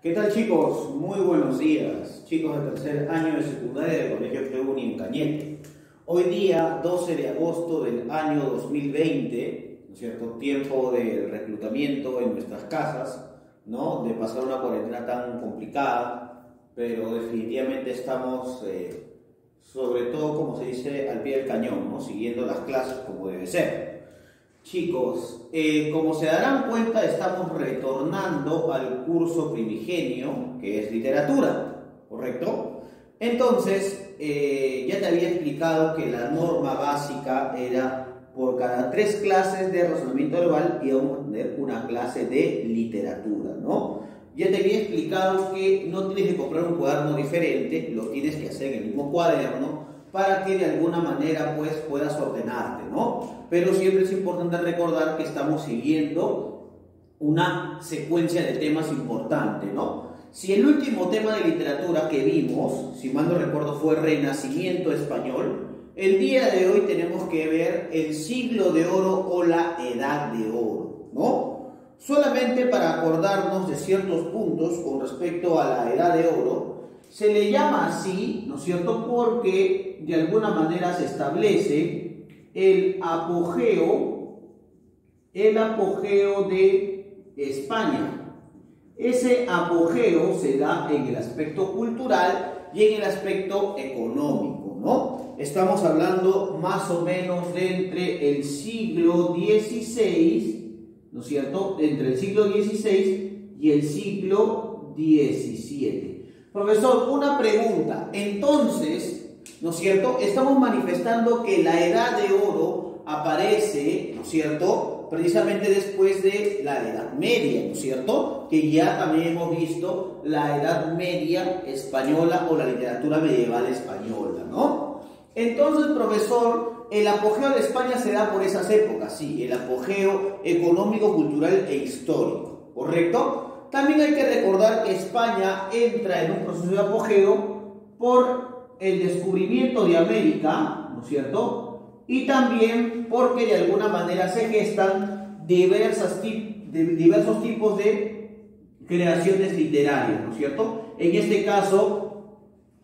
¿Qué tal, chicos? Muy buenos días, chicos del tercer año de secundaria del Colegio Preuni en Cañete. Hoy día, 12 de agosto del año 2020, ¿no es cierto? Tiempo de reclutamiento en nuestras casas, ¿no? De pasar una cuarentena tan complicada, pero definitivamente estamos, sobre todo, como se dice, al pie del cañón, ¿no? Siguiendo las clases como debe ser. Chicos, como se darán cuenta, estamos retornando al curso primigenio, que es literatura, ¿correcto? Entonces, ya te había explicado que la norma básica era por cada 3 clases de razonamiento verbal íbamos a tener una clase de literatura, ¿no? Ya te había explicado que no tienes que comprar un cuaderno diferente, lo tienes que hacer en el mismo cuaderno para que de alguna manera pues puedas ordenarte, ¿no? Pero siempre es importante recordar que estamos siguiendo una secuencia de temas importantes, ¿no? Si el último tema de literatura que vimos, si mal no recuerdo, fue Renacimiento español, el día de hoy tenemos que ver el siglo de oro o la edad de oro, ¿no? Solamente para acordarnos de ciertos puntos con respecto a la edad de oro, se le llama así, ¿no es cierto?, porque de alguna manera se establece el apogeo de España. Ese apogeo se da en el aspecto cultural y en el aspecto económico, ¿no? Estamos hablando más o menos de entre el siglo XVI, ¿no es cierto?, entre el siglo XVI y el siglo XVII. Profesor, una pregunta. Entonces, ¿no es cierto?, estamos manifestando que la edad de oro aparece, ¿no es cierto?, precisamente después de la Edad Media, ¿no es cierto?, que ya también hemos visto la Edad Media española o la literatura medieval española, ¿no? Entonces, profesor, el apogeo de España se da por esas épocas, sí, el apogeo económico, cultural e histórico, ¿correcto? También hay que recordar que España entra en un proceso de apogeo por el descubrimiento de América, ¿no es cierto?, y también porque de alguna manera se gestan diversos tipos de creaciones literarias, ¿no es cierto? En este caso,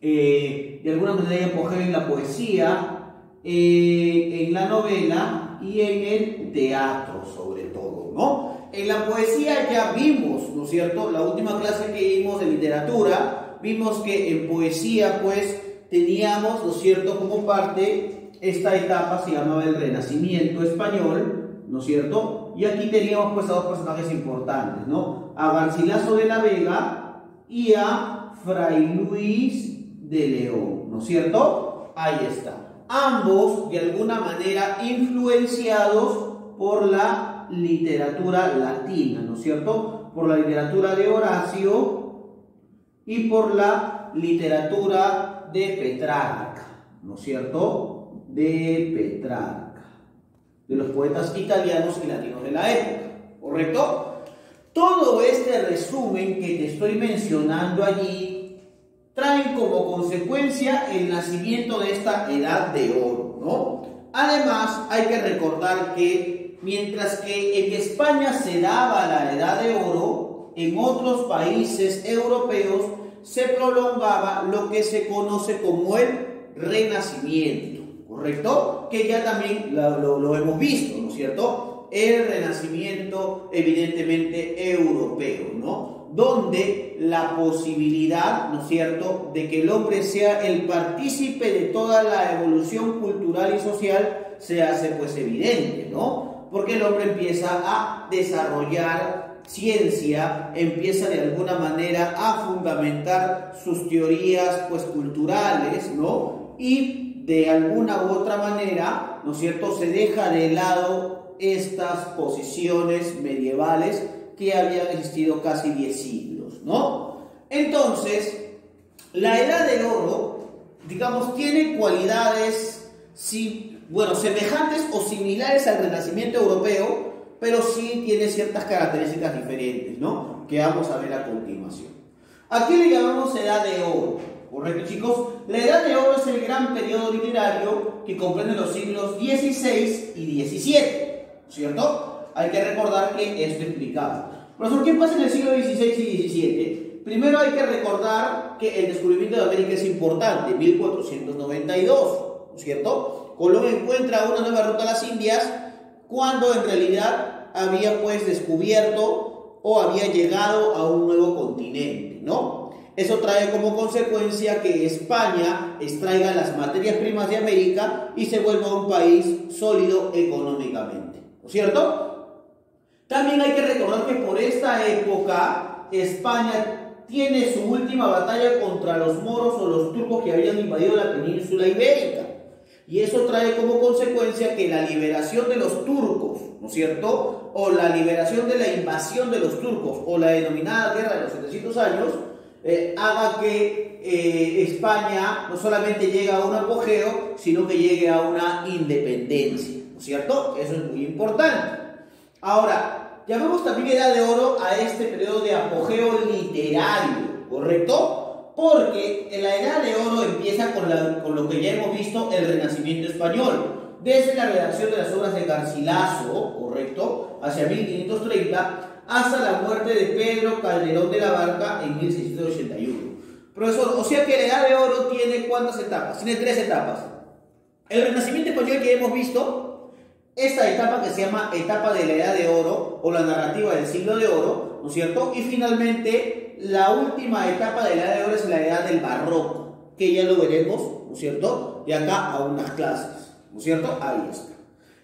de alguna manera hay apogeo en la poesía, en la novela y en el teatro, sobre todo, ¿no? En la poesía ya vimos, ¿no es cierto?, la última clase que vimos de literatura, vimos que en poesía pues teníamos, ¿no es cierto?, como parte esta etapa se llamaba el Renacimiento español, ¿no es cierto? Y aquí teníamos pues a 2 personajes importantes, ¿no? A Garcilaso de la Vega y a Fray Luis de León, ¿no es cierto? Ahí está. Ambos de alguna manera influenciados por la literatura latina, ¿no es cierto?, por la literatura de Horacio y por la literatura de Petrarca, ¿no es cierto?, de Petrarca, de los poetas italianos y latinos de la época, ¿correcto? Todo este resumen que te estoy mencionando allí traen como consecuencia el nacimiento de esta edad de oro, ¿no? Además, hay que recordar que mientras que en España se daba la edad de oro, en otros países europeos se prolongaba lo que se conoce como el Renacimiento, ¿correcto? Que ya también lo hemos visto, ¿no es cierto? El Renacimiento evidentemente europeo, ¿no? Donde la posibilidad, ¿no es cierto?, de que el hombre sea el partícipe de toda la evolución cultural y social se hace pues evidente, ¿no? Porque el hombre empieza a desarrollar ciencia, empieza de alguna manera a fundamentar sus teorías pues culturales, ¿no? Y de alguna u otra manera, ¿no es cierto?, se deja de lado estas posiciones medievales que habían existido casi 10 siglos, ¿no? Entonces, la edad del oro, digamos, tiene cualidades, sí, bueno, semejantes o similares al Renacimiento europeo, pero sí tiene ciertas características diferentes, ¿no?, que vamos a ver a continuación. Aquí le llamamos edad de oro, ¿correcto, chicos? La edad de oro es el gran periodo literario que comprende los siglos XVI y XVII, ¿cierto? Hay que recordar que esto implicaba. Profesor, ¿qué pasa en el siglo XVI y XVII? Primero hay que recordar que el descubrimiento de América es importante, 1492, ¿no es cierto? Colón encuentra una nueva ruta a las Indias cuando en realidad había pues descubierto o había llegado a un nuevo continente, ¿no? Eso trae como consecuencia que España extraiga las materias primas de América y se vuelva un país sólido económicamente, ¿no es cierto? También hay que recordar que por esta época España tiene su última batalla contra los moros o los turcos que habían invadido la península ibérica. Y eso trae como consecuencia que la liberación de los turcos, ¿no es cierto? O la liberación de la invasión de los turcos, o la denominada Guerra de los 700 años, haga que España no solamente llegue a un apogeo, sino que llegue a una independencia, ¿no es cierto? Eso es muy importante. Ahora, llamamos también Edad de Oro a este periodo de apogeo literario, ¿correcto? Porque en la Edad de Oro empieza con lo que ya hemos visto, el Renacimiento español. Desde la redacción de las obras de Garcilaso, ¿correcto?, hacia 1530, hasta la muerte de Pedro Calderón de la Barca en 1681. Profesor, o sea que la Edad de Oro tiene ¿cuántas etapas? Tiene 3 etapas. El Renacimiento español que hemos visto, esta etapa que se llama etapa de la Edad de Oro o la narrativa del siglo de oro, ¿no es cierto? Y finalmente la última etapa de la Edad de Oro es la Edad del Barroco, que ya lo veremos, ¿no es cierto?, de acá a unas clases, ¿no es cierto? Ahí está.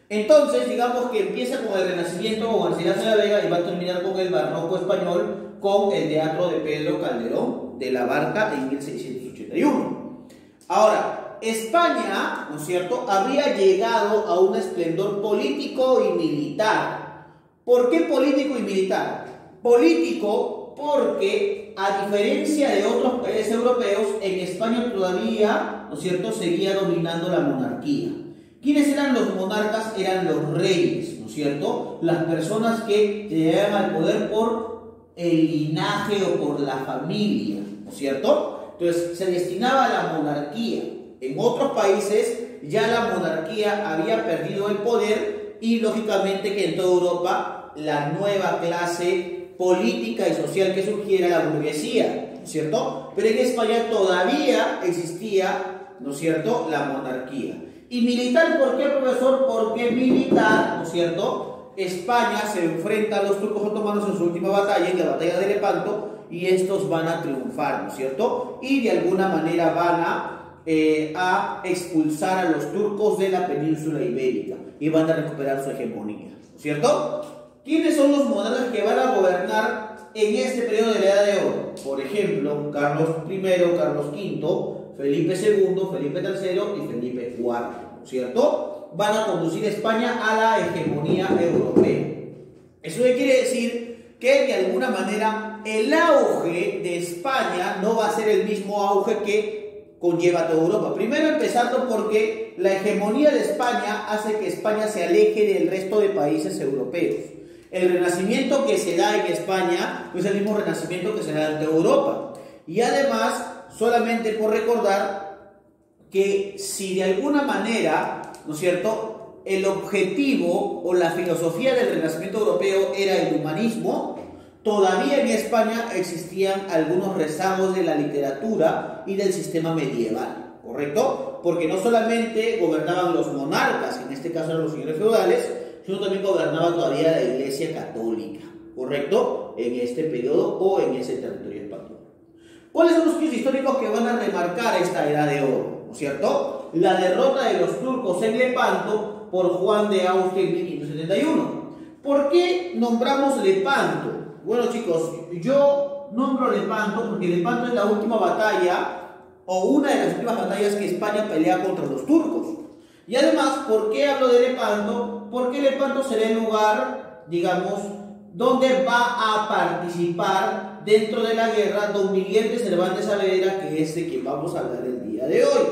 Entonces, digamos que empieza con el Renacimiento con Garcilaso de la Vega y va a terminar con el Barroco español con el teatro de Pedro Calderón de la Barca en 1681. Ahora, España, ¿no es cierto?, había llegado a un esplendor político y militar. ¿Por qué político y militar? Político porque, a diferencia de otros países europeos, en España todavía, ¿no es cierto?, seguía dominando la monarquía. ¿Quiénes eran los monarcas? Eran los reyes, ¿no es cierto? Las personas que llegaban al poder por el linaje o por la familia, ¿no es cierto? Entonces se destinaba a la monarquía. En otros países ya la monarquía había perdido el poder y lógicamente que en toda Europa la nueva clase política y social que surgiera la burguesía, ¿no es cierto? Pero en España todavía existía, ¿no es cierto?, la monarquía. ¿Y militar por qué, profesor? Porque militar, ¿no es cierto?, España se enfrenta a los turcos otomanos en su última batalla, en la batalla de Lepanto, y estos van a triunfar, ¿no es cierto? Y de alguna manera van a expulsar a los turcos de la península ibérica y van a recuperar su hegemonía, ¿no es cierto? ¿Quiénes son los monarcas que van a gobernar en este periodo de la Edad de Oro? Por ejemplo, Carlos I, Carlos V, Felipe II, Felipe III y Felipe IV, ¿no es cierto? Van a conducir a España a la hegemonía europea. ¿Eso qué quiere decir? Que de alguna manera el auge de España no va a ser el mismo auge que conlleva toda Europa. Primero empezando porque la hegemonía de España hace que España se aleje del resto de países europeos. El renacimiento que se da en España no es el mismo renacimiento que se da en toda Europa. Y además, solamente por recordar que si de alguna manera, ¿no es cierto?, el objetivo o la filosofía del Renacimiento europeo era el humanismo, todavía en España existían algunos rezagos de la literatura y del sistema medieval, ¿correcto? Porque no solamente gobernaban los monarcas, en este caso eran los señores feudales, sino también gobernaba todavía la Iglesia Católica, ¿correcto?, en este periodo o en ese territorio español. ¿Cuáles son los hechos históricos que van a remarcar esta Edad de Oro? ¿No es cierto? La derrota de los turcos en Lepanto por Juan de Austria en 1571. ¿Por qué nombramos Lepanto? Bueno, chicos, yo nombro Lepanto porque Lepanto es la última batalla o una de las últimas batallas que España pelea contra los turcos. Y además, ¿por qué hablo de Lepanto? Porque Lepanto será el lugar, digamos, donde va a participar dentro de la guerra don Miguel de Cervantes Saavedra, que es de quien vamos a hablar el día de hoy,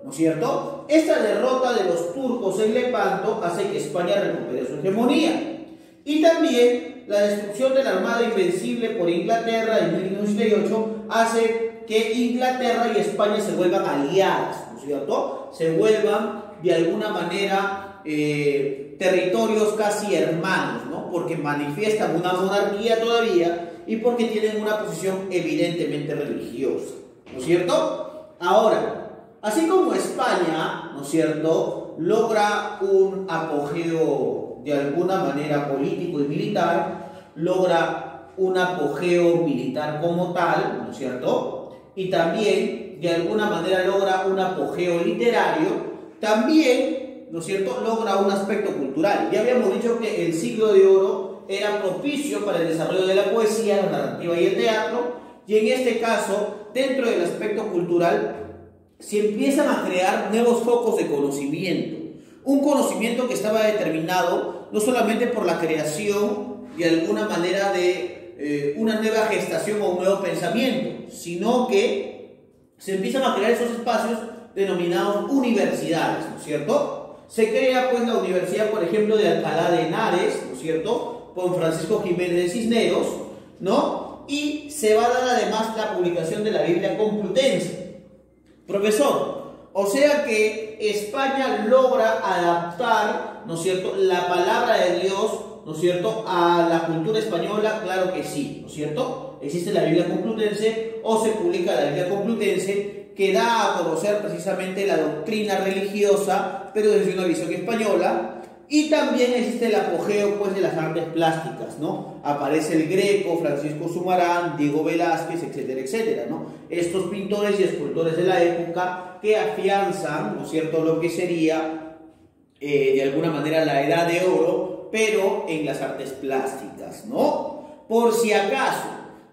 ¿no es cierto? Esta derrota de los turcos en Lepanto hace que España recupere su hegemonía. Y también la destrucción de la Armada Invencible por Inglaterra en 1568 hace que Inglaterra y España se vuelvan aliadas, ¿no es cierto? Se vuelvan de alguna manera territorios casi hermanos, ¿no? Porque manifiestan una monarquía todavía y porque tienen una posición evidentemente religiosa, ¿no es cierto? Ahora, así como España, ¿no es cierto?, logra un apogeo de alguna manera político y militar, logra un apogeo militar como tal, ¿no es cierto?, y también de alguna manera logra un apogeo literario, también, ¿no es cierto?, logra un aspecto cultural. Ya habíamos dicho que el siglo de oro era propicio para el desarrollo de la poesía, la narrativa y el teatro, y en este caso, dentro del aspecto cultural, se empiezan a crear nuevos focos de conocimiento. Un conocimiento que estaba determinado no solamente por la creación de alguna manera de una nueva gestación o un nuevo pensamiento, sino que se empiezan a crear esos espacios denominados universidades, ¿no es cierto? Se crea pues la universidad, por ejemplo, de Alcalá de Henares, ¿no es cierto?, con Francisco Jiménez de Cisneros, ¿no? Y se va a dar además la publicación de la Biblia Complutense. Profesor, o sea que España logra adaptar, ¿no es cierto?, la palabra de Dios, ¿no es cierto?, a la cultura española. Claro que sí, ¿no es cierto? Existe la Biblia Complutense o se publica la Biblia Complutense que da a conocer precisamente la doctrina religiosa, pero desde una visión española. Y también existe el apogeo pues de las artes plásticas, ¿no? Aparece el Greco, Francisco Sumarán, Diego Velázquez, etcétera, etcétera, ¿no? Estos pintores y escultores de la época que afianzan, ¿no es cierto?, lo que sería de alguna manera la edad de oro, pero en las artes plásticas, ¿no? Por si acaso,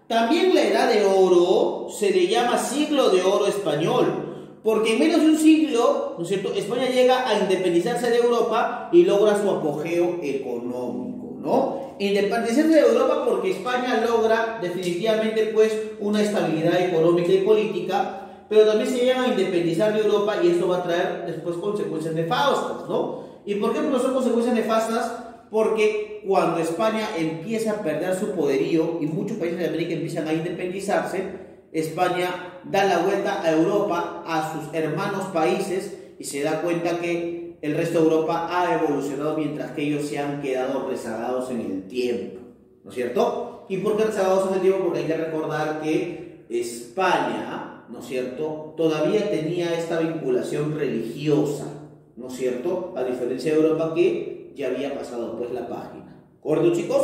también la edad de oro se le llama siglo de oro español, porque en menos de un siglo, ¿no es cierto?, España llega a independizarse de Europa y logra su apogeo económico, ¿no? Independizarse de Europa porque España logra definitivamente pues una estabilidad económica y política, pero también se llega a independizar de Europa y esto va a traer después consecuencias nefastas, ¿no? ¿Y por qué no son consecuencias nefastas? Porque cuando España empieza a perder su poderío y muchos países de América empiezan a independizarse, España da la vuelta a Europa, a sus hermanos países, y se da cuenta que el resto de Europa ha evolucionado mientras que ellos se han quedado rezagados en el tiempo, ¿no es cierto? ¿Y por qué rezagados en el tiempo? Porque hay que recordar que España, ¿no es cierto?, todavía tenía esta vinculación religiosa, ¿no es cierto?, a diferencia de Europa que ya había pasado pues la página. ¿Correcto, chicos?